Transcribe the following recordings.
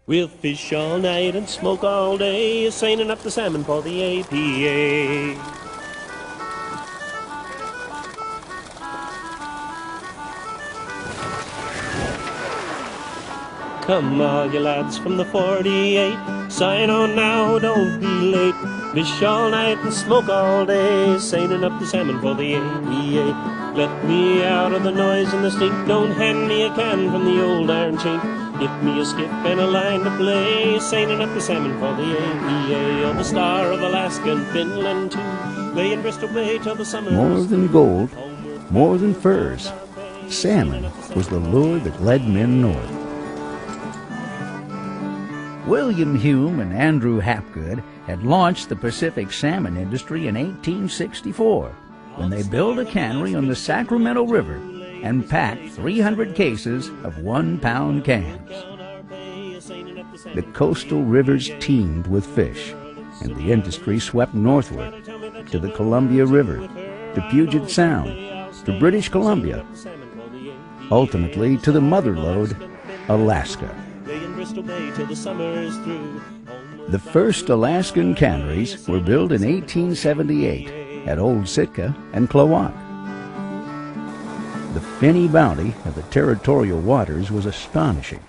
We'll fish all night and smoke all day, seining up the salmon for the APA. Come all you lads from the 48, sign on now, don't be late. Fish all night and smoke all day, seining up the salmon for the APA. Let me out of the noise and the stink, don't hand me a can from the old iron chink. Get me a skiff and a line to play, seining up the salmon for the APA. Oh, the Star of Alaska and Finland too, lay in Bristol Bay till the summer. More than gold, more than furs, salmon was the lure that led men north. William Hume and Andrew Hapgood had launched the Pacific salmon industry in 1864 when they built a cannery on the Sacramento River and packed 300 cases of 1-pound cans. The coastal rivers teemed with fish, and the industry swept northward to the Columbia River, to Puget Sound, to British Columbia, ultimately to the mother lode, Alaska. The first Alaskan canneries were built in 1878 at Old Sitka and Klawock. The finny bounty of the territorial waters was astonishing,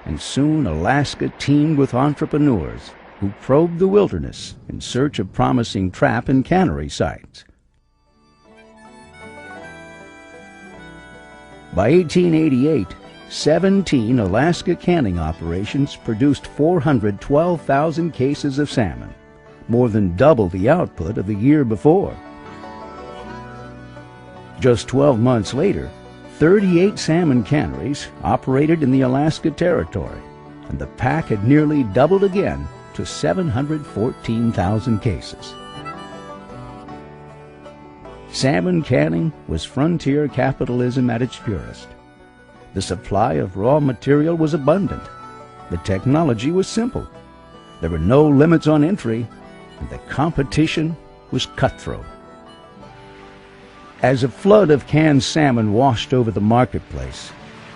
and soon Alaska teemed with entrepreneurs who probed the wilderness in search of promising trap and cannery sites. By 1888, 17 Alaska canning operations produced 412,000 cases of salmon, more than double the output of the year before. Just 12 months later, 38 salmon canneries operated in the Alaska Territory, and the pack had nearly doubled again to 714,000 cases. Salmon canning was frontier capitalism at its purest. The supply of raw material was abundant. The technology was simple. There were no limits on entry, and the competition was cutthroat. As a flood of canned salmon washed over the marketplace,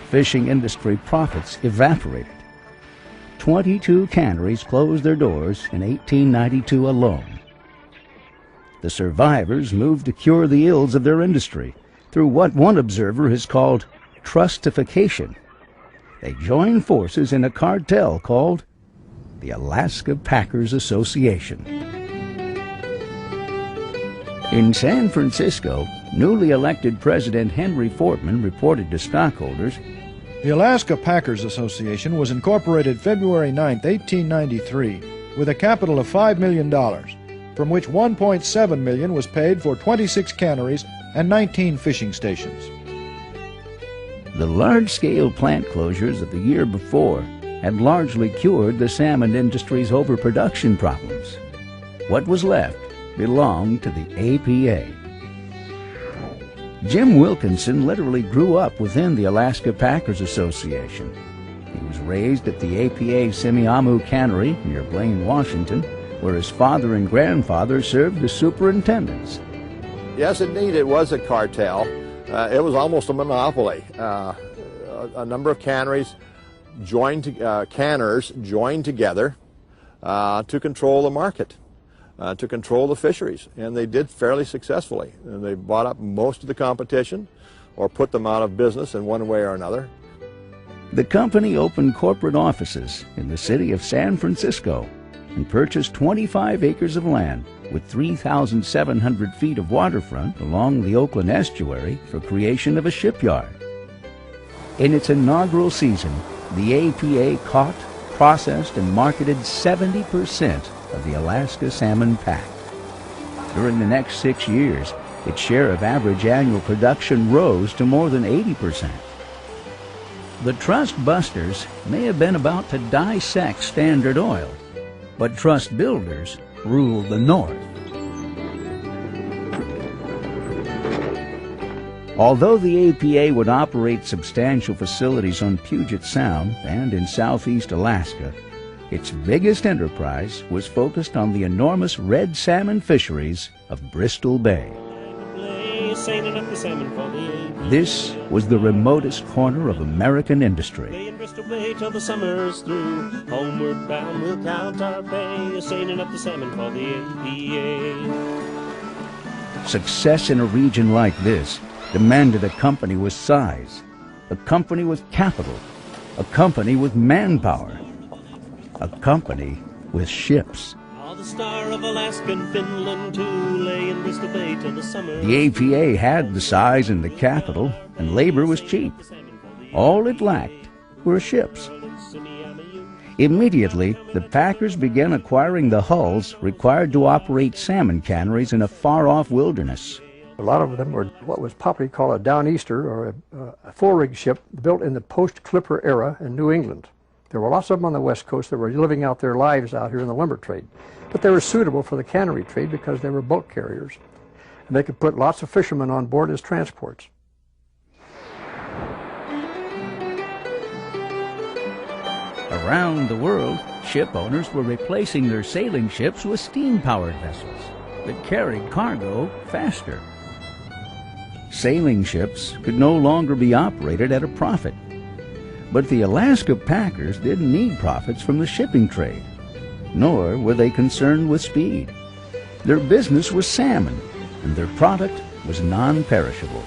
fishing industry profits evaporated. 22 canneries closed their doors in 1892 alone. The survivors moved to cure the ills of their industry through what one observer has called trustification. They joined forces in a cartel called the Alaska Packers Association. In San Francisco, newly elected President Henry Fortman reported to stockholders, "The Alaska Packers Association was incorporated February 9, 1893, with a capital of $5 million, from which $1.7 million was paid for 26 canneries and 19 fishing stations." The large-scale plant closures of the year before had largely cured the salmon industry's overproduction problems. What was left belonged to the APA. Jim Wilkinson literally grew up within the Alaska Packers Association. He was raised at the APA Semiahmoo Cannery near Blaine, Washington, where his father and grandfather served as superintendents. Yes, indeed, it was a cartel. It was almost a monopoly. A number of canneries canners joined together to control the market, to control the fisheries, and they did fairly successfully. And they bought up most of the competition or put them out of business in one way or another. The company opened corporate offices in the city of San Francisco and purchased 25 acres of land with 3,700 feet of waterfront along the Oakland estuary for creation of a shipyard. In its inaugural season, the APA caught, processed, and marketed 70% of the Alaska salmon pack. During the next 6 years, its share of average annual production rose to more than 80%. The trust busters may have been about to dissect Standard Oil, but trust builders ruled the North. Although the APA would operate substantial facilities on Puget Sound and in southeast Alaska, its biggest enterprise was focused on the enormous red salmon fisheries of Bristol Bay. seining up the salmon for the APA. This was the remotest corner of American industry. Bay in Bristol Bay till the summer's through. Homeward bound we'll count our pay, seining up the salmon for the APA. Success in a region like this demanded a company with size, a company with capital, a company with manpower, a company with ships. All the Star of Alaska and Finland too lay in Bristol Bay till the summer. The APA had the size and the capital, and labor was cheap. All it lacked were ships. Immediately, the packers began acquiring the hulls required to operate salmon canneries in a far-off wilderness. A lot of them were what was popularly called a downeaster, or a full-rig ship built in the post-Clipper era in New England. There were lots of them on the West Coast that were living out their lives out here in the lumber trade. But they were suitable for the cannery trade because they were bulk carriers. And they could put lots of fishermen on board as transports. Around the world, ship owners were replacing their sailing ships with steam-powered vessels that carried cargo faster. Sailing ships could no longer be operated at a profit. But the Alaska packers didn't need profits from the shipping trade, nor were they concerned with speed. Their business was salmon, and their product was non-perishable.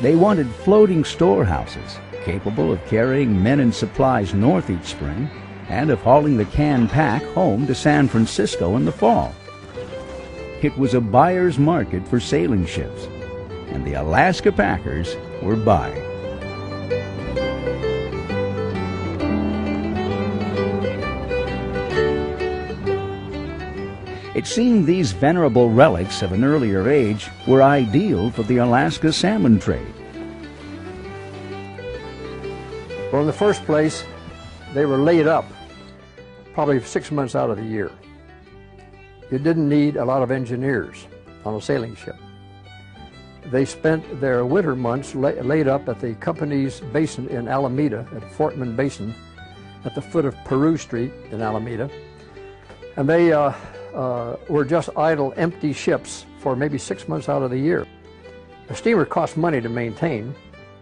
They wanted floating storehouses capable of carrying men and supplies north each spring and of hauling the canned pack home to San Francisco in the fall. It was a buyer's market for sailing ships, and the Alaska packers were buying. It seemed these venerable relics of an earlier age were ideal for the Alaska salmon trade. Well, in the first place, they were laid up probably 6 months out of the year. You didn't need a lot of engineers on a sailing ship. They spent their winter months laid up at the company's basin in Alameda, at Fortman Basin, at the foot of Peru Street in Alameda. And they were just idle, empty ships for maybe 6 months out of the year. A steamer costs money to maintain.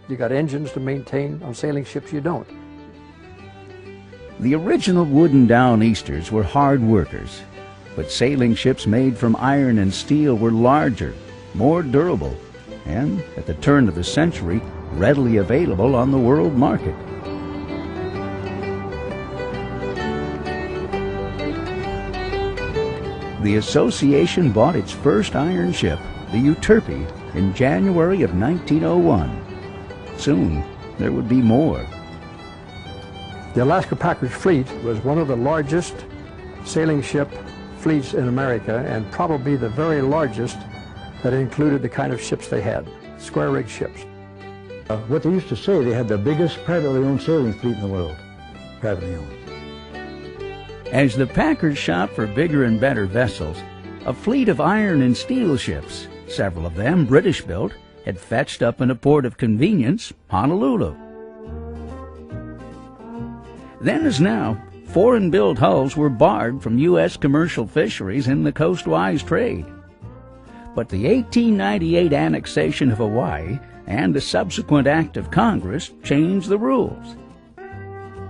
You got engines to maintain. On sailing ships, you don't. The original wooden downeasters were hard workers, but sailing ships made from iron and steel were larger, more durable, and, at the turn of the century, readily available on the world market. The association bought its first iron ship, the Euterpe, in January of 1901. Soon, there would be more. The Alaska Packers fleet was one of the largest sailing ship fleets in America, and probably the very largest that included the kind of ships they had, square rig ships. What they used to say, they had the biggest privately owned sailing fleet in the world, privately owned. As the packers shopped for bigger and better vessels, a fleet of iron and steel ships, several of them British-built, had fetched up in a port of convenience, Honolulu. Then as now, foreign-built hulls were barred from U.S. commercial fisheries in the coastwise trade. But the 1898 annexation of Hawaii and a subsequent act of Congress changed the rules.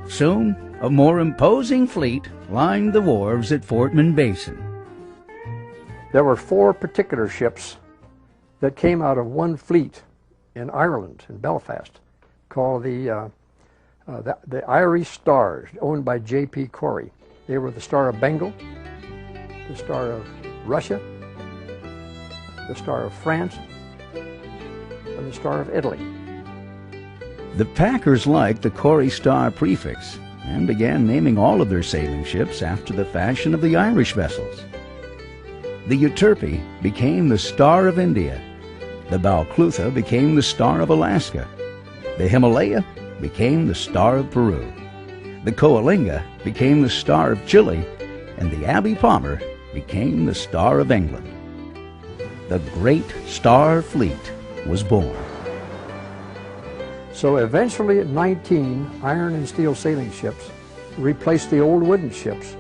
Soon, a more imposing fleet lined the wharves at Fortman Basin. There were 4 particular ships that came out of one fleet in Ireland, in Belfast, called the Irish Stars, owned by J.P. Corey. They were the Star of Bengal, the Star of Russia, the Star of France, and the Star of Italy. The packers liked the Corey Star prefix and began naming all of their sailing ships after the fashion of the Irish vessels. The Euterpe became the Star of India. The Balclutha became the Star of Alaska. The Himalaya became the Star of Peru. The Coalinga became the Star of Chile, and the Abbey Palmer became the Star of England. The Great Star Fleet was born. So eventually, 19 iron and steel sailing ships replaced the old wooden ships.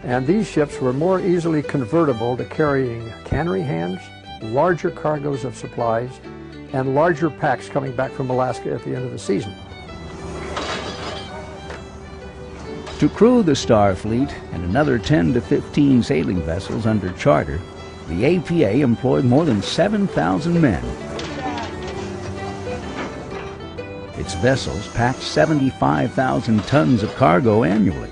And these ships were more easily convertible to carrying cannery hands, larger cargoes of supplies and larger packs coming back from Alaska at the end of the season. To crew the Star Fleet and another 10 to 15 sailing vessels under charter, the APA employed more than 7,000 men. Its vessels packed 75,000 tons of cargo annually.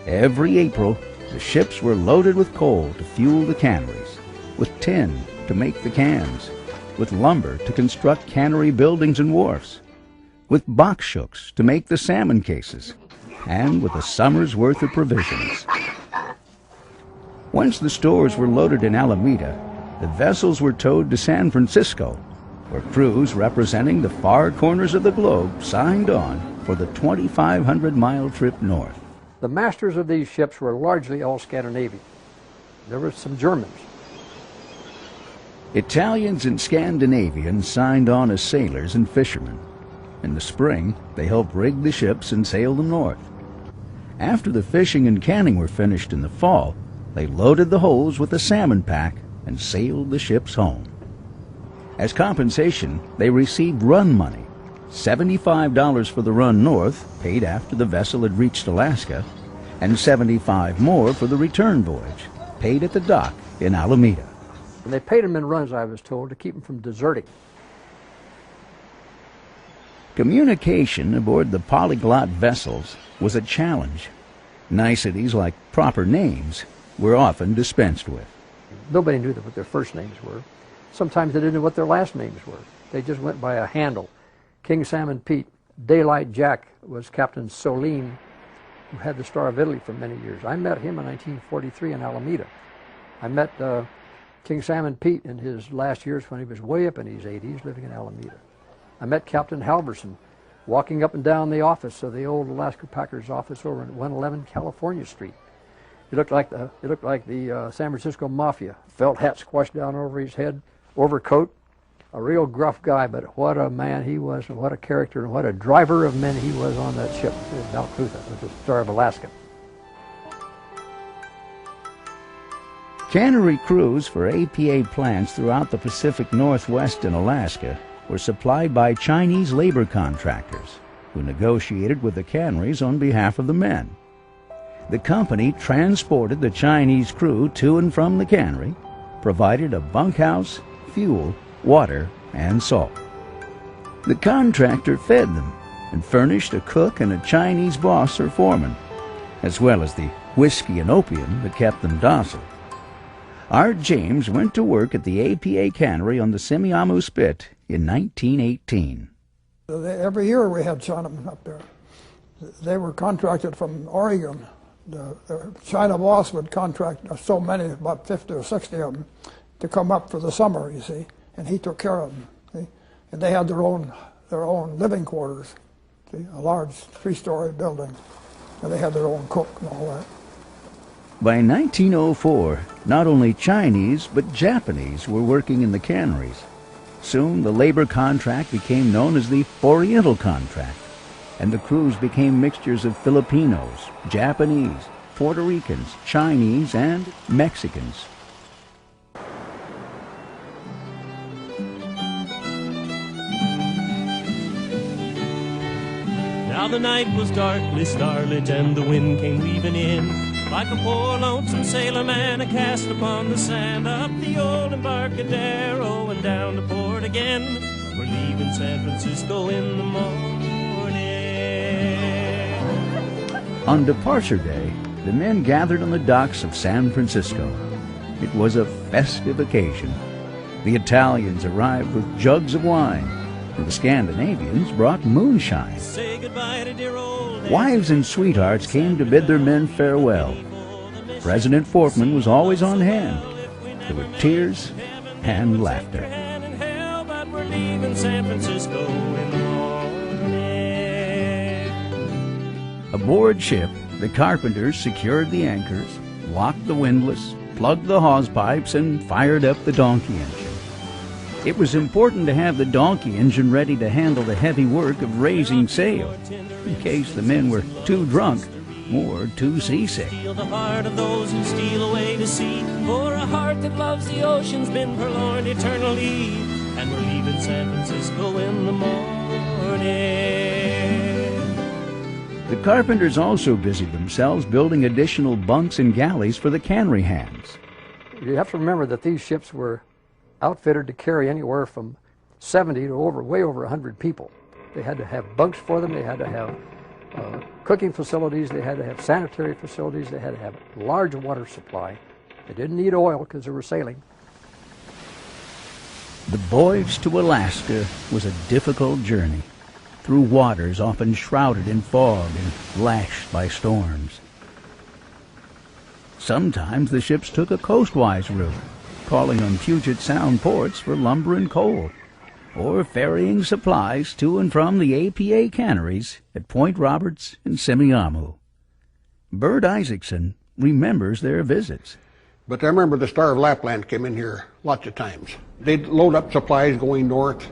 Every April, the ships were loaded with coal to fuel the canneries, with tin to make the cans, with lumber to construct cannery buildings and wharfs, with box shooks to make the salmon cases, and with a summer's worth of provisions. Once the stores were loaded in Alameda, the vessels were towed to San Francisco, where crews representing the far corners of the globe signed on for the 2,500-mile trip north. The masters of these ships were largely all Scandinavian. There were some Germans. Italians and Scandinavians signed on as sailors and fishermen. In the spring, they helped rig the ships and sail them north. After the fishing and canning were finished in the fall, they loaded the holds with a salmon pack and sailed the ships home. As compensation, they received run money, $75 for the run north, paid after the vessel had reached Alaska, and $75 more for the return voyage, paid at the dock in Alameda. And they paid them in runs, I was told, to keep them from deserting. Communication aboard the polyglot vessels was a challenge. Niceties like proper names were often dispensed with. Nobody knew what their first names were. Sometimes they didn't know what their last names were. They just went by a handle. King Salmon Pete. Daylight Jack was Captain Solene, who had the Star of Italy for many years. I met him in 1943 in Alameda. I met King Salmon Pete in his last years when he was way up in his 80s, living in Alameda. I met Captain Halverson walking up and down the office of the old Alaska Packers office over at 111 California Street. He looked like the San Francisco Mafia. Felt hat squashed down over his head, overcoat. A real gruff guy, but what a man he was, and what a character, and what a driver of men he was on that ship, Balclutha, with the Star of Alaska. Cannery crews for APA plants throughout the Pacific Northwest and Alaska were supplied by Chinese labor contractors, who negotiated with the canneries on behalf of the men. The company transported the Chinese crew to and from the cannery, provided a bunkhouse, fuel, water, and salt. The contractor fed them and furnished a cook and a Chinese boss or foreman, as well as the whiskey and opium that kept them docile. Art James went to work at the APA cannery on the Semiahmoo Spit in 1918. Every year we had Chinamen up there. They were contracted from Oregon. The China boss would contract so many, about 50 or 60 of them, to come up for the summer, you see, and he took care of them. See? And they had their own living quarters, see? A large 3-story building, and they had their own cook and all that. By 1904, not only Chinese but Japanese were working in the canneries. Soon the labor contract became known as the Oriental Contract, and the crews became mixtures of Filipinos, Japanese, Puerto Ricans, Chinese, and Mexicans. Now the night was darkly starlit, and the wind came weaving in. Like a poor lonesome sailor man, I cast upon the sand, up the old Embarcadero and down to port again. We're leaving San Francisco in the morning. On departure day, the men gathered on the docks of San Francisco. It was a festive occasion. The Italians arrived with jugs of wine, and the Scandinavians brought moonshine. Say goodbye to dear old Wives and sweethearts came to bid their men farewell. President Fortman was always on hand. There were tears and laughter. We're leaving San Francisco in the morning. Aboard ship, the carpenters secured the anchors, locked the windlass, plugged the hawse pipes, and fired up the donkey engine. It was important to have the donkey engine ready to handle the heavy work of raising sail, in case the men were too drunk or too seasick. Steal the heart of those who steal away to sea, for a heart that loves the ocean's been forlorn eternally, and we're leaving San Francisco in the morning. The carpenters also busied themselves building additional bunks and galleys for the cannery hands. You have to remember that these ships were outfitted to carry anywhere from 70 to way over 100 people. They had to have bunks for them, they had to have cooking facilities, they had to have sanitary facilities, they had to have large water supply. They didn't need oil because they were sailing. The voyage to Alaska was a difficult journey, through waters often shrouded in fog and lashed by storms. Sometimes the ships took a coastwise route, calling on Puget Sound ports for lumber and coal, or ferrying supplies to and from the APA canneries at Point Roberts and Semiahmoo. Bert Isaacson remembers their visits. But I remember the Star of Lapland came in here lots of times. They'd load up supplies going north,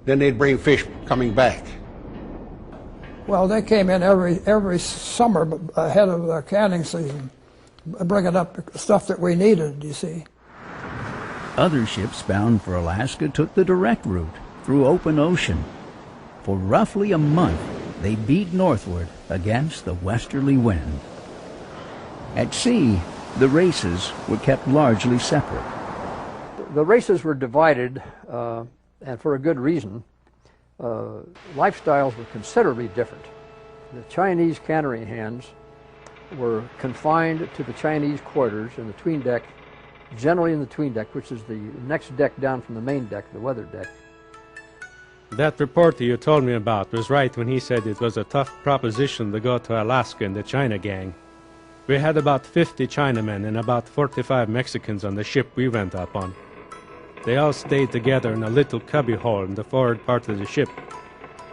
then they'd bring fish coming back. Well, they came in every summer ahead of the canning season, bringing up stuff that we needed, you see. Other ships bound for Alaska took the direct route through open ocean. For roughly a month, they beat northward against the westerly wind. At sea, the races were kept largely separate. The races were divided, and for a good reason. Lifestyles were considerably different. The Chinese cannery hands were confined to the Chinese quarters in the 'tween deck, generally in the 'tween deck, which is the next deck down from the main deck, the weather deck. That reporter you told me about was right when he said it was a tough proposition to go to Alaska in the China gang. We had about 50 Chinamen and about 45 Mexicans on the ship we went up on. They all stayed together in a little cubbyhole in the forward part of the ship,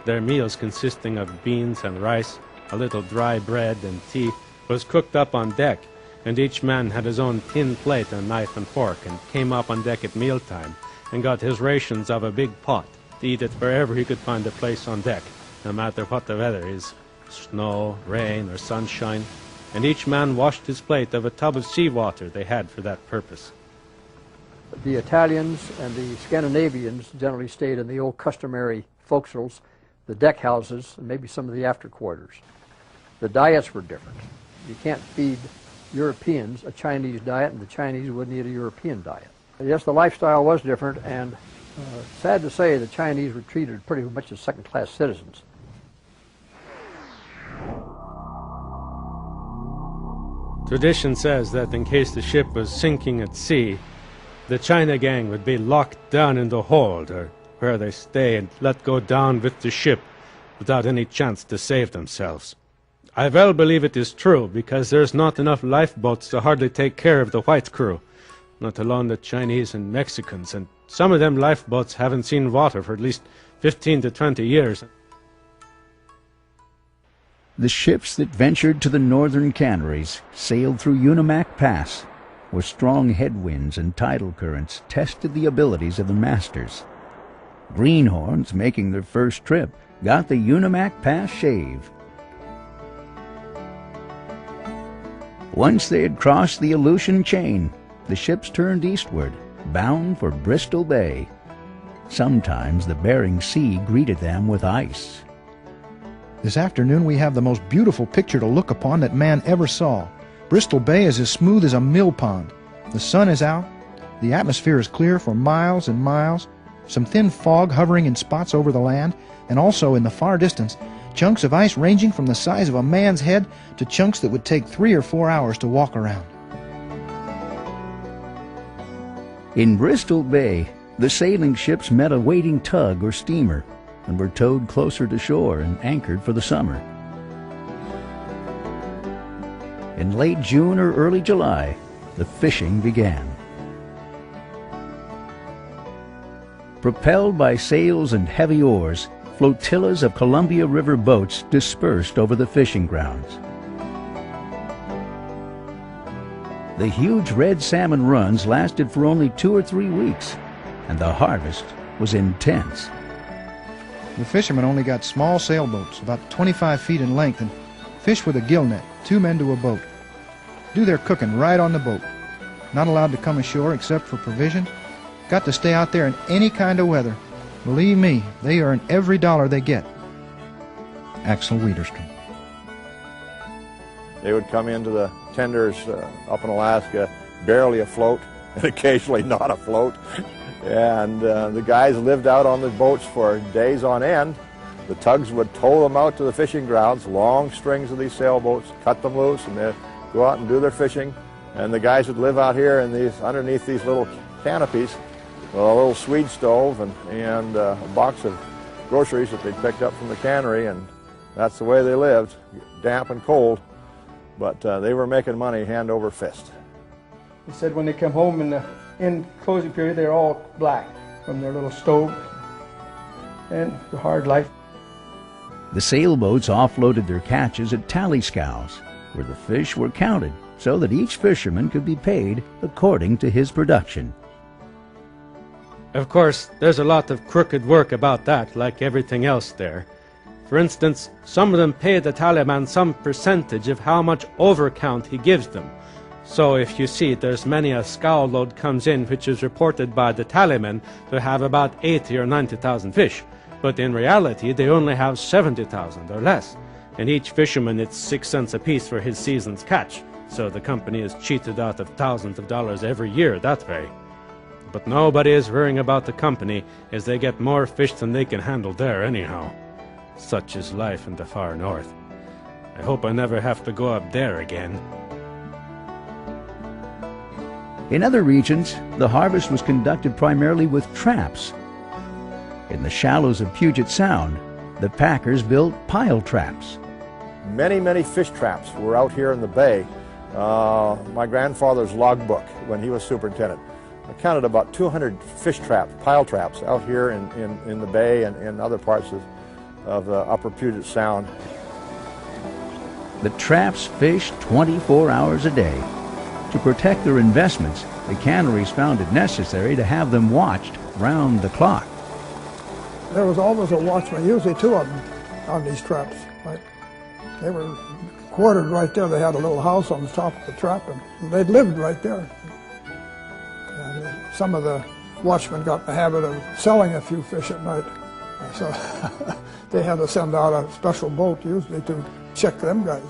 their meals consisting of beans and rice, a little dry bread and tea, was cooked up on deck, and each man had his own tin plate and knife and fork, and came up on deck at mealtime and got his rations of a big pot to eat it wherever he could find a place on deck, no matter what the weather is, snow, rain, or sunshine, and each man washed his plate of a tub of seawater they had for that purpose. The Italians and the Scandinavians generally stayed in the old customary forecastles, the deck houses, and maybe some of the after quarters. The diets were different. You can't feed Europeans a Chinese diet, and the Chinese wouldn't eat a European diet. Yes, the lifestyle was different, and sad to say, the Chinese were treated pretty much as second-class citizens. Tradition says that in case the ship was sinking at sea, the China gang would be locked down in the hold, or where they stay, and let go down with the ship without any chance to save themselves. I well believe it is true, because there's not enough lifeboats to hardly take care of the white crew, not alone the Chinese and Mexicans, and some of them lifeboats haven't seen water for at least 15 to 20 years. The ships that ventured to the northern canneries sailed through Unimak Pass, where strong headwinds and tidal currents tested the abilities of the masters. Greenhorns, making their first trip, got the Unimak Pass shave. Once they had crossed the Aleutian chain, the ships turned eastward, bound for Bristol Bay. Sometimes the Bering Sea greeted them with ice. This afternoon we have the most beautiful picture to look upon that man ever saw. Bristol Bay is as smooth as a mill pond. The sun is out. The atmosphere is clear for miles and miles. Some thin fog hovering in spots over the land, and also in the far distance, chunks of ice ranging from the size of a man's head to chunks that would take 3 or 4 hours to walk around. In Bristol Bay, the sailing ships met a waiting tug or steamer and were towed closer to shore and anchored for the summer. In late June or early July, the fishing began. Propelled by sails and heavy oars, flotillas of Columbia River boats dispersed over the fishing grounds. The huge red salmon runs lasted for only 2 or 3 weeks, and the harvest was intense. The fishermen only got small sailboats, about 25 feet in length, and Fish with a gill net, 2 men to a boat. Do their cooking right on the boat. Not allowed to come ashore except for provisions. Got to stay out there in any kind of weather. Believe me, they earn every dollar they get. Axel Widerstrom. They would come into the tenders up in Alaska barely afloat and occasionally not afloat. And the guys lived out on the boats for days on end. The tugs would tow them out to the fishing grounds, long strings of these sailboats, cut them loose, and they'd go out and do their fishing. And the guys would live out here in these, underneath these little canopies with a little Swede stove and a box of groceries that they'd picked up from the cannery, and that's the way they lived, damp and cold. But they were making money hand over fist. He said when they come home in the end closing period, they're all black from their little stove and the hard life. The sailboats offloaded their catches at tally scows, where the fish were counted so that each fisherman could be paid according to his production. Of course, there's a lot of crooked work about that, like everything else there. For instance, some of them pay the tallyman some percentage of how much overcount he gives them. So if you see, there's many a scow load comes in which is reported by the tallyman to have about 80 or 90,000 fish. But in reality, they only have 70,000 or less. And each fisherman, it's 6 cents apiece for his season's catch. So the company is cheated out of thousands of dollars every year that way. But nobody is worrying about the company, as they get more fish than they can handle there anyhow. Such is life in the far north. I hope I never have to go up there again. In other regions, the harvest was conducted primarily with traps. In the shallows of Puget Sound, the packers built pile traps. Many, many fish traps were out here in the bay. My grandfather's logbook, when he was superintendent, I counted about 200 fish traps, pile traps, out here in the bay and in other parts of the upper Puget Sound. The traps fished 24 hours a day. To protect their investments, the canneries found it necessary to have them watched round the clock. There was always a watchman, usually 2 of them, on these traps. Right? They were quartered right there. They had a little house on the top of the trap, and they lived right there. And some of the watchmen got in the habit of selling a few fish at night. So they had to send out a special boat usually to check them guys.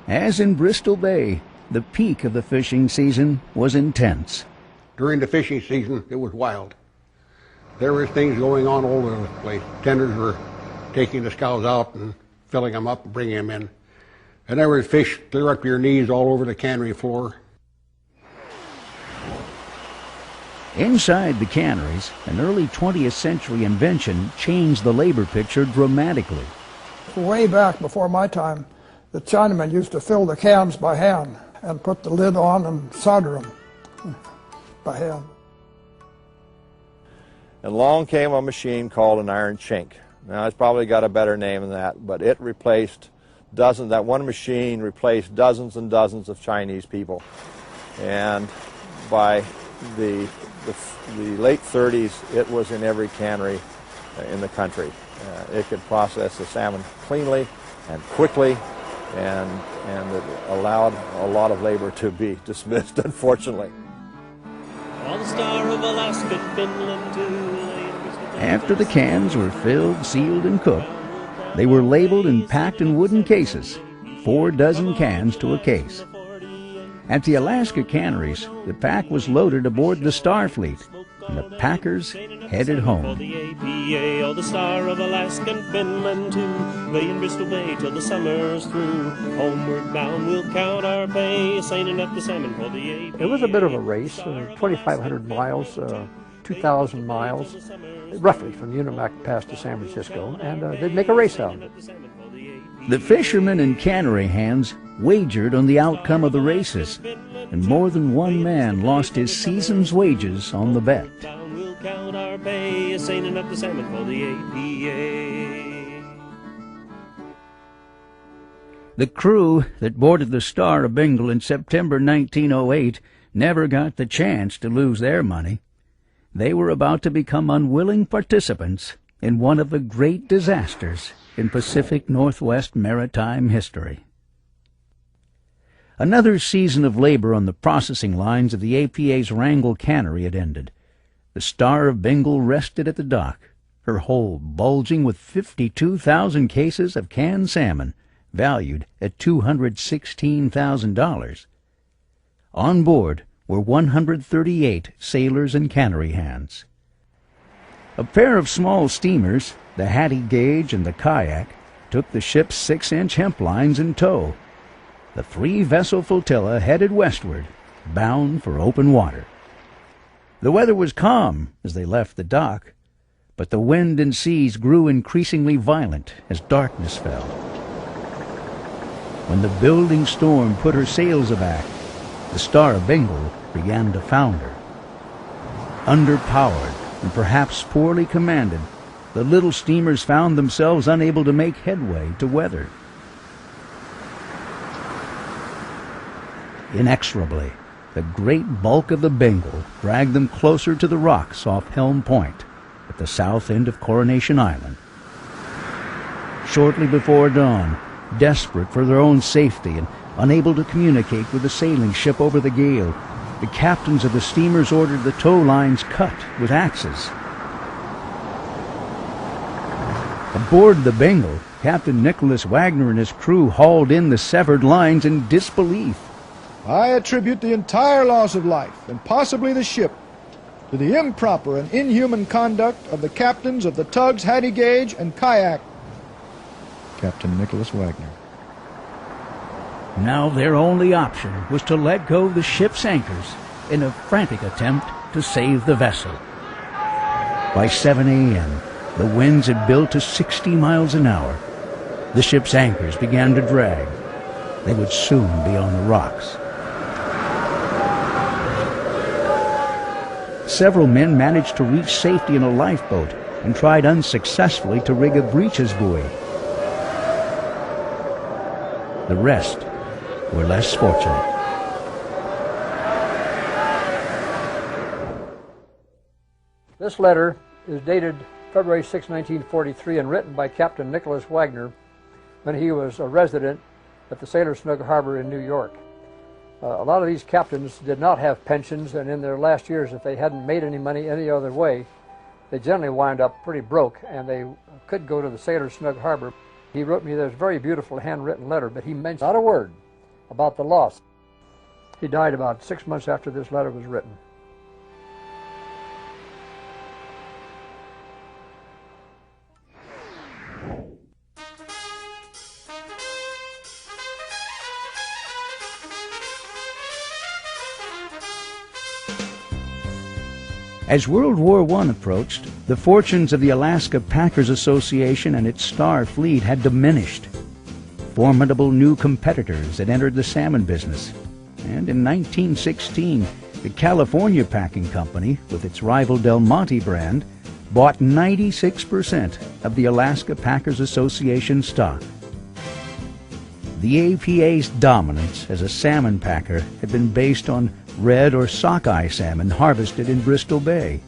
As in Bristol Bay, the peak of the fishing season was intense. During the fishing season, it was wild. There was things going on all over the place. Tenders were taking the scows out and filling them up and bringing them in. And there was fish clear up to your knees all over the cannery floor. Inside the canneries, an early 20th century invention changed the labor picture dramatically. Way back before my time, the Chinamen used to fill the cans by hand and put the lid on and solder them by hand. And along came a machine called an iron chink. Now, it's probably got a better name than that, but it replaced dozens, that one machine replaced dozens and dozens of Chinese people. And by the late 30s, it was in every cannery in the country. It could process the salmon cleanly and quickly, and it allowed a lot of labor to be dismissed, unfortunately. After the cans were filled, sealed, and cooked, they were labeled and packed in wooden cases, 4 dozen cans to a case. At the Alaska canneries, the pack was loaded aboard the Starfleet, and the packers headed home. The Star of Alaska and Finland too, lay in Bristol Bay till the summer's through. Homeward bound we'll count our pay, sailing up the salmon for the APA. It was a bit of a race, 2,500 miles, 2,000 miles, roughly from Unimak past to San Francisco, and they'd make a race out of it. The fishermen and cannery hands wagered on the outcome of the races, and more than one man lost his season's wages on the bet. We'll count our pay, sailing up the salmon for the APA. The crew that boarded the Star of Bengal in September 1908 never got the chance to lose their money. They were about to become unwilling participants in one of the great disasters in Pacific Northwest maritime history. Another season of labor on the processing lines of the APA's Wrangell cannery had ended. The Star of Bengal rested at the dock, her hold bulging with 52,000 cases of canned salmon, valued at $216,000. On board were 138 sailors and cannery hands. A pair of small steamers, the Hattie Gage and the Kayak, took the ship's 6-inch hemp lines in tow. The 3-vessel flotilla headed westward, bound for open water. The weather was calm as they left the dock, but the wind and seas grew increasingly violent as darkness fell. When the building storm put her sails aback, the Star of Bengal began to founder. Underpowered and perhaps poorly commanded, the little steamers found themselves unable to make headway to weather. Inexorably, the great bulk of the Bengal dragged them closer to the rocks off Helm Point at the south end of Coronation Island. Shortly before dawn, desperate for their own safety and unable to communicate with the sailing ship over the gale, the captains of the steamers ordered the tow lines cut with axes. Aboard the Bengal, Captain Nicholas Wagner and his crew hauled in the severed lines in disbelief. I attribute the entire loss of life, and possibly the ship, to the improper and inhuman conduct of the captains of the tugs Hattie Gage and Kayak. Captain Nicholas Wagner. Now their only option was to let go the ship's anchors in a frantic attempt to save the vessel. By 7 a.m., the winds had built to 60 miles an hour. The ship's anchors began to drag. They would soon be on the rocks. Several men managed to reach safety in a lifeboat and tried unsuccessfully to rig a breeches buoy. The rest were less fortunate. This letter is dated February 6, 1943, and written by Captain Nicholas Wagner when he was a resident at the Sailor Snug Harbor in New York. A lot of these captains did not have pensions, and in their last years, if they hadn't made any money any other way, they generally wind up pretty broke, and they could go to the Sailor Snug Harbor. He wrote me this very beautiful handwritten letter, but he mentioned not a word about the loss. He died about 6 months after this letter was written. As World War I approached, the fortunes of the Alaska Packers Association and its Star Fleet had diminished. Formidable new competitors had entered the salmon business, and in 1916, the California Packing Company, with its rival Del Monte brand, bought 96% of the Alaska Packers Association stock. The APA's dominance as a salmon packer had been based on red or sockeye salmon harvested in Bristol Bay.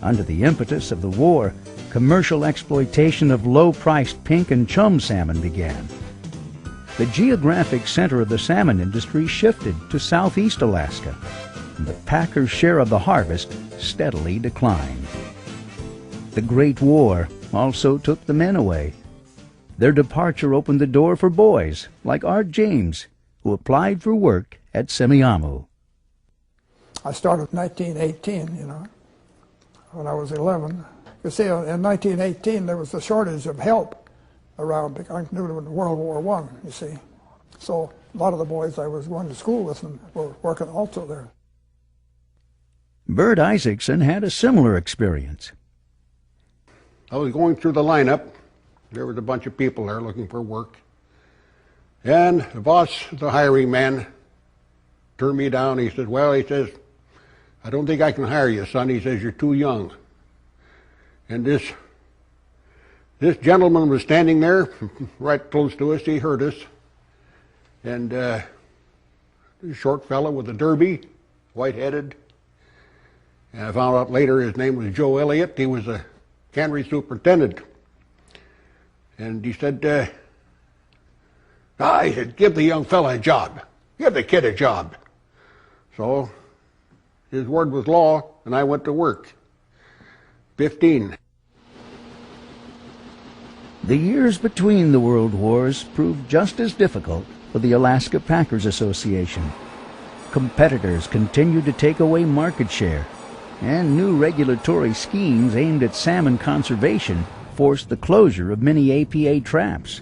Under the impetus of the war, commercial exploitation of low-priced pink and chum salmon began. The geographic center of the salmon industry shifted to southeast Alaska, and the packers' share of the harvest steadily declined. The Great War also took the men away. Their departure opened the door for boys like Art James, who applied for work at Semiahmoo. I started in 1918, when I was 11. You see, in 1918, there was a shortage of help around, because I knew in World War I, you see. So a lot of the boys I was going to school with were working also there. Bert Isaacson had a similar experience. I was going through the lineup. There was a bunch of people there looking for work. And the boss, the hiring man, turned me down. He said, well, he says, I don't think I can hire you, son. He says, you're too young. And this gentleman was standing there right close to us. He heard us. And a short fellow with a derby, white-headed. And I found out later his name was Joe Elliott. He was a cannery superintendent. And he said, he said, give the young fella a job. Give the kid a job. So his word was law, and I went to work. 15. The years between the World Wars proved just as difficult for the Alaska Packers Association. Competitors continued to take away market share, and new regulatory schemes aimed at salmon conservation forced the closure of many APA traps.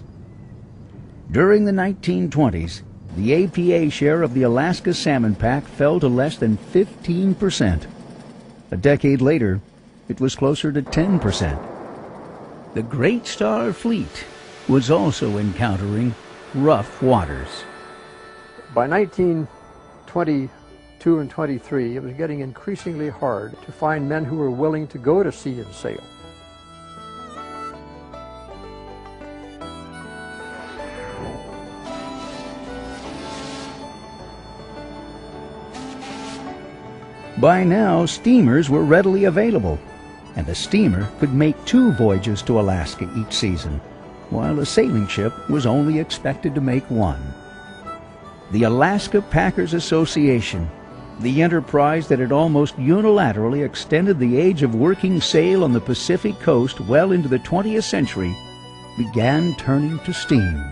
During the 1920s, the APA share of the Alaska salmon pack fell to less than 15%. A decade later, it was closer to 10%. The Great Star Fleet was also encountering rough waters. By 1922 and 23, it was getting increasingly hard to find men who were willing to go to sea and sail. By now, steamers were readily available, and a steamer could make 2 voyages to Alaska each season, while a sailing ship was only expected to make 1. The Alaska Packers Association, the enterprise that had almost unilaterally extended the age of working sail on the Pacific coast well into the 20th century, began turning to steam.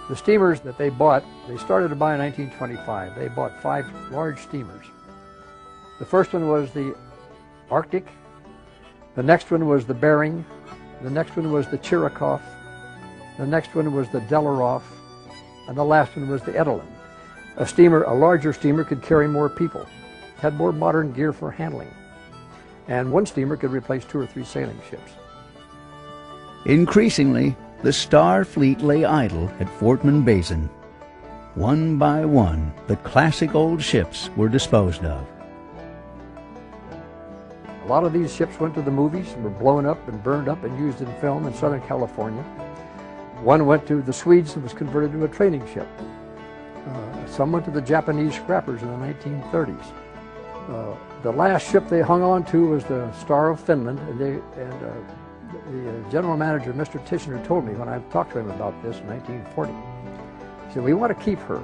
The steamers that they bought, they started to buy in 1925. They bought 5 large steamers. The first one was the Arctic, the next one was the Bering, the next one was the Chirikov, the next one was the Delaroff, and the last one was the Edelin. A larger steamer could carry more people, had more modern gear for handling, and one steamer could replace 2 or 3 sailing ships. Increasingly, the Star Fleet lay idle at Fort Mann Basin. One by one, the classic old ships were disposed of. A lot of these ships went to the movies and were blown up and burned up and used in film in Southern California. One went to the Swedes and was converted to a training ship. Some went to the Japanese scrappers in the 1930s. The last ship they hung on to was the Star of Finland, and the general manager, Mr. Tishner, told me when I talked to him about this in 1940. He said, we want to keep her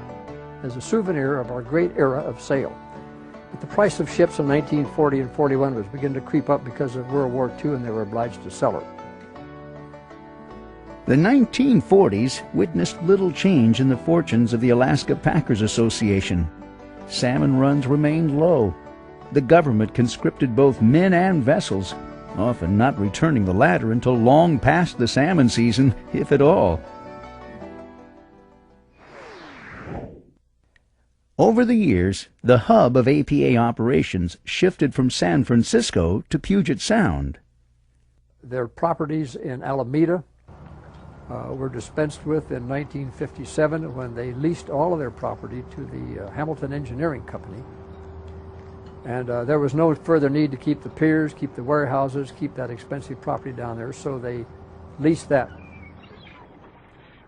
as a souvenir of our great era of sail. But the price of ships in 1940 and 41 was beginning to creep up because of World War II, and they were obliged to sell her. The 1940s witnessed little change in the fortunes of the Alaska Packers Association. Salmon runs remained low. The government conscripted both men and vessels, often not returning the latter until long past the salmon season, if at all. Over the years, the hub of APA operations shifted from San Francisco to Puget Sound. Their properties in Alameda were dispensed with in 1957 when they leased all of their property to the Hamilton Engineering Company. And there was no further need to keep the piers, keep the warehouses, keep that expensive property down there, so they leased that.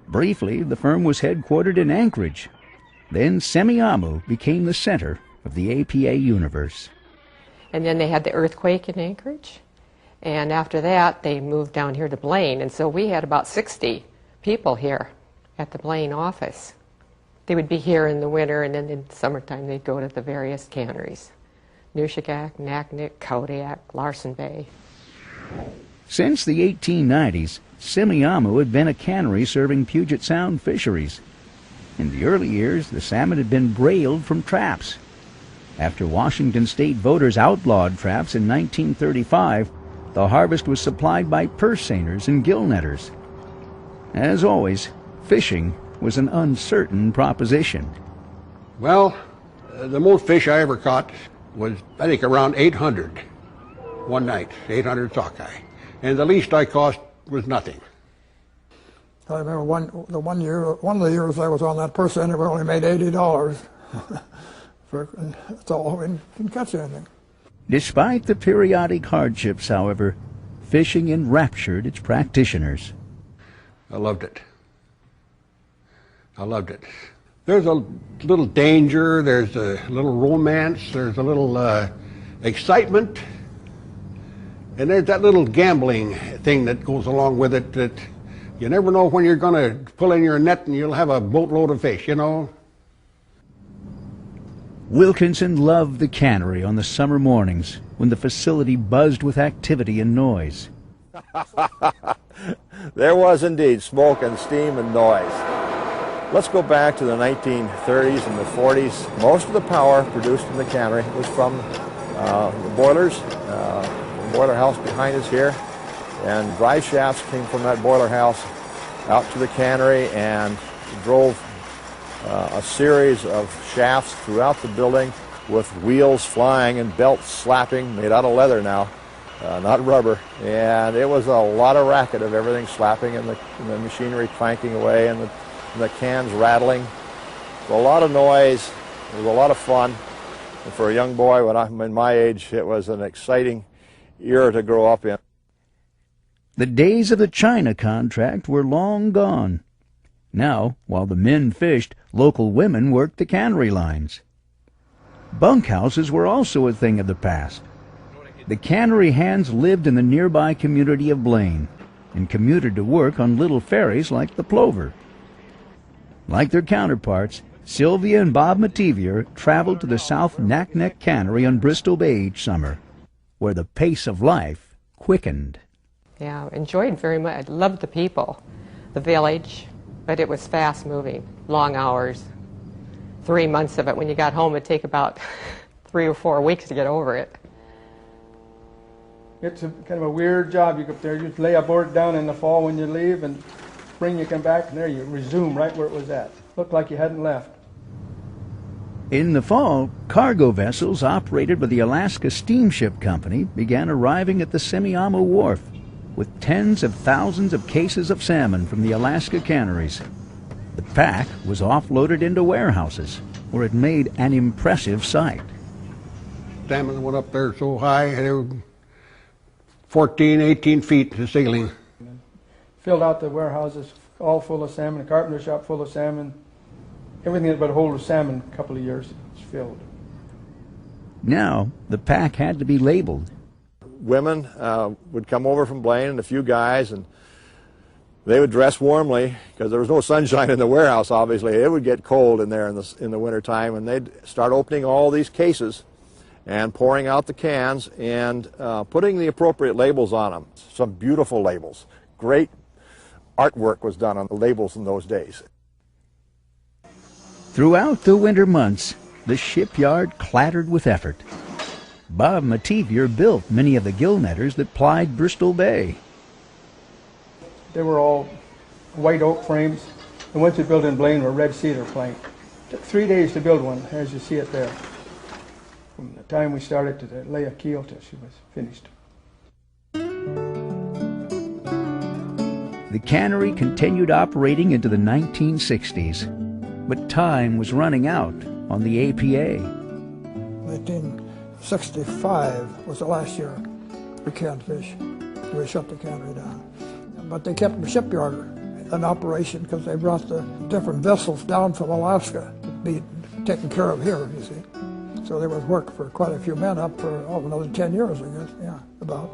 Briefly, the firm was headquartered in Anchorage. Then Semiahmoo became the center of the APA universe. And then they had the earthquake in Anchorage. And after that, they moved down here to Blaine. And so we had about 60 people here at the Blaine office. They would be here in the winter, and then in the summertime, they'd go to the various canneries. Nushagak, Naknek, Kodiak, Larsen Bay. Since the 1890s, Semiahmoo had been a cannery serving Puget Sound fisheries. In the early years, the salmon had been brailed from traps. After Washington state voters outlawed traps in 1935, the harvest was supplied by purse seiners and gill netters. As always, fishing was an uncertain proposition. Well, the most fish I ever caught was, I think, around 800 one night, 800 sockeye. And the least I caught was nothing. I remember one of the years I was on that purse seiner, we only made $80. That's all, we didn't catch anything. Despite the periodic hardships, however, fishing enraptured its practitioners. I loved it. I loved it. There's a little danger, there's a little romance, there's a little excitement, And there's that little gambling thing that goes along with it, that you never know when you're going to pull in your net and you'll have a boatload of fish, you know. Wilkinson loved the cannery on the summer mornings when the facility buzzed with activity and noise. There was indeed smoke and steam and noise. Let's go back to the 1930s and the 40s. Most of the power produced in the cannery was from the boilers, the boiler house behind us here, and drive shafts came from that boiler house out to the cannery and drove a series of shafts throughout the building with wheels flying and belts slapping, made out of leather now, not rubber. And it was a lot of racket of everything slapping and the machinery clanking away and the cans rattling. So a lot of noise. It was a lot of fun. And for a young boy, when I'm in my age, it was an exciting era to grow up in. The days of the China contract were long gone. Now, while the men fished, local women worked the cannery lines. Bunkhouses were also a thing of the past. The cannery hands lived in the nearby community of Blaine and commuted to work on little ferries like the Plover. Like their counterparts, Sylvia and Bob Mativier traveled to the South Naknek Cannery on Bristol Bay each summer, where the pace of life quickened. Yeah, enjoyed very much. I loved the people, the village, but it was fast moving, long hours. 3 months of it. When you got home, it'd take about 3 or 4 weeks to get over it. It's kind of a weird job. You go up there, you lay a board down in the fall when you leave, and spring you come back, and there you resume right where it was at. Looked like you hadn't left. In the fall, cargo vessels operated by the Alaska Steamship Company began arriving at the Semiahmoo Wharf with tens of thousands of cases of salmon from the Alaska canneries. The pack was offloaded into warehouses, where it made an impressive sight. Salmon went up there so high, they were 14, 18 feet to ceiling. Filled out the warehouses all full of salmon, the carpenter shop full of salmon. Everything that would hold a salmon a couple of years was filled. Now, the pack had to be labeled. Women would come over from Blaine and a few guys, and they would dress warmly because there was no sunshine in the warehouse, obviously. It would get cold in there in the wintertime, and they'd start opening all these cases and pouring out the cans and putting the appropriate labels on them. Some beautiful labels. Great artwork was done on the labels in those days. Throughout the winter months, the shipyard clattered with effort. Bob Mativier built many of the gill netters that plied Bristol Bay. They were all white oak frames. The ones we built in Blaine were red cedar plank. It took 3 days to build one, as you see it there. From the time we started to lay a keel till she was finished. The cannery continued operating into the 1960s, but time was running out on the APA. 1965 was the last year we canned fish. We shut the cannery down. But they kept the shipyard in operation because they brought the different vessels down from Alaska to be taken care of here, you see. So there was work for quite a few men up for another 10 years, I guess, yeah, about.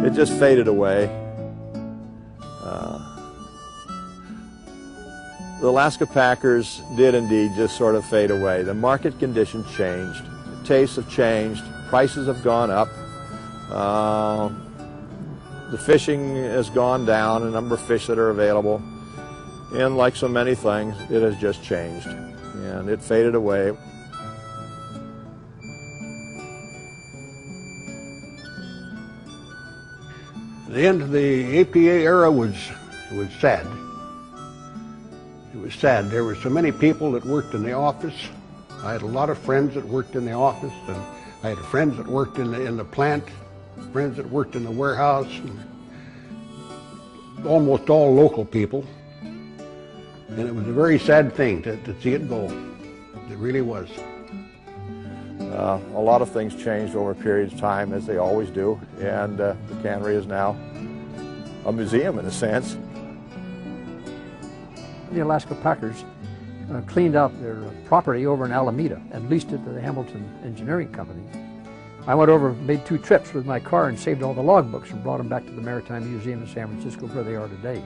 It just faded away. The Alaska Packers did indeed just sort of fade away. The market conditions changed. The tastes have changed. Prices have gone up. The fishing has gone down, the number of fish that are available. And like so many things, it has just changed. And it faded away. The end of the APA era was sad. It was sad. There were so many people that worked in the office. I had a lot of friends that worked in the office, and I had friends that worked in the plant, friends that worked in the warehouse, and almost all local people. And it was a very sad thing to see it go. It really was. A lot of things changed over periods of time, as they always do, and the cannery is now a museum in a sense. The Alaska Packers cleaned out their property over in Alameda and leased it to the Hamilton Engineering Company. I went over, made 2 trips with my car and saved all the logbooks and brought them back to the Maritime Museum in San Francisco where they are today.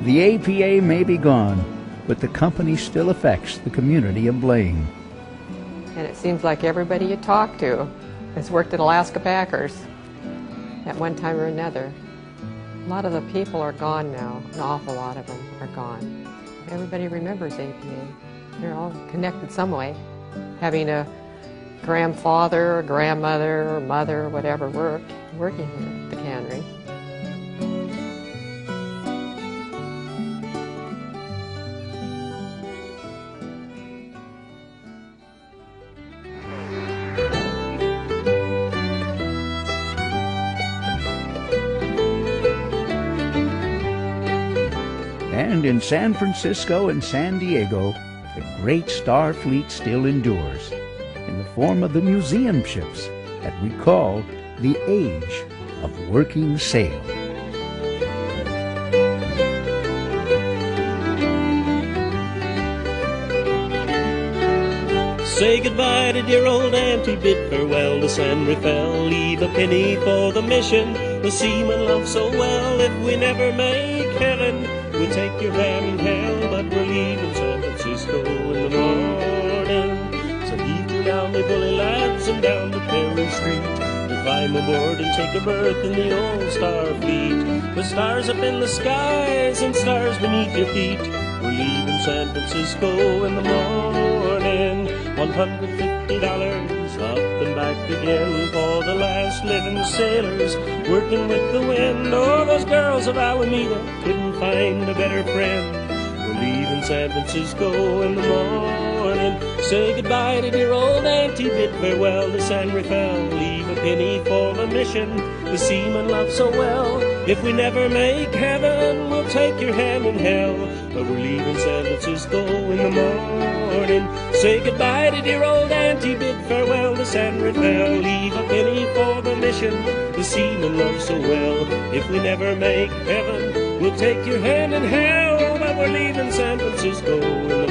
The APA may be gone, but the company still affects the community of Blaine. And it seems like everybody you talk to has worked at Alaska Packers at one time or another. A lot of the people are gone now. An awful lot of them are gone. Everybody remembers APA. They're all connected some way. Having a grandfather or grandmother or mother or whatever working here at the cannery. And in San Francisco and San Diego, the great Star Fleet still endures in the form of the museum ships that recall the age of working sail. Say goodbye to dear old Auntie, bid farewell to San Rafael, leave a penny for the mission the seamen love so well. If we never make heaven, we'll take your hand in hell, but we're leaving San Francisco in the morning. So heave me down, me bully lads, and down to Perry Street. We'll climb aboard and take a berth in the old Star Fleet. With stars up in the skies and stars beneath your feet, we're leaving San Francisco in the morning. $150 up and back again for the last living sailors working with the wind. Oh, those girls of Alameda couldn't find a better friend. We're leaving San Francisco in the morning. Say goodbye to dear old Auntie, bid farewell to San Rafael, leave a penny for the mission the seamen love so well. If we never make heaven, we'll take your hand in hell, but we're leaving San Francisco in the morning. Say goodbye to dear old Auntie, bid farewell to San Rafael, leave a penny for the mission the seamen love so well. If we never make heaven, we'll take your hand in hell, but we're leaving San Francisco in the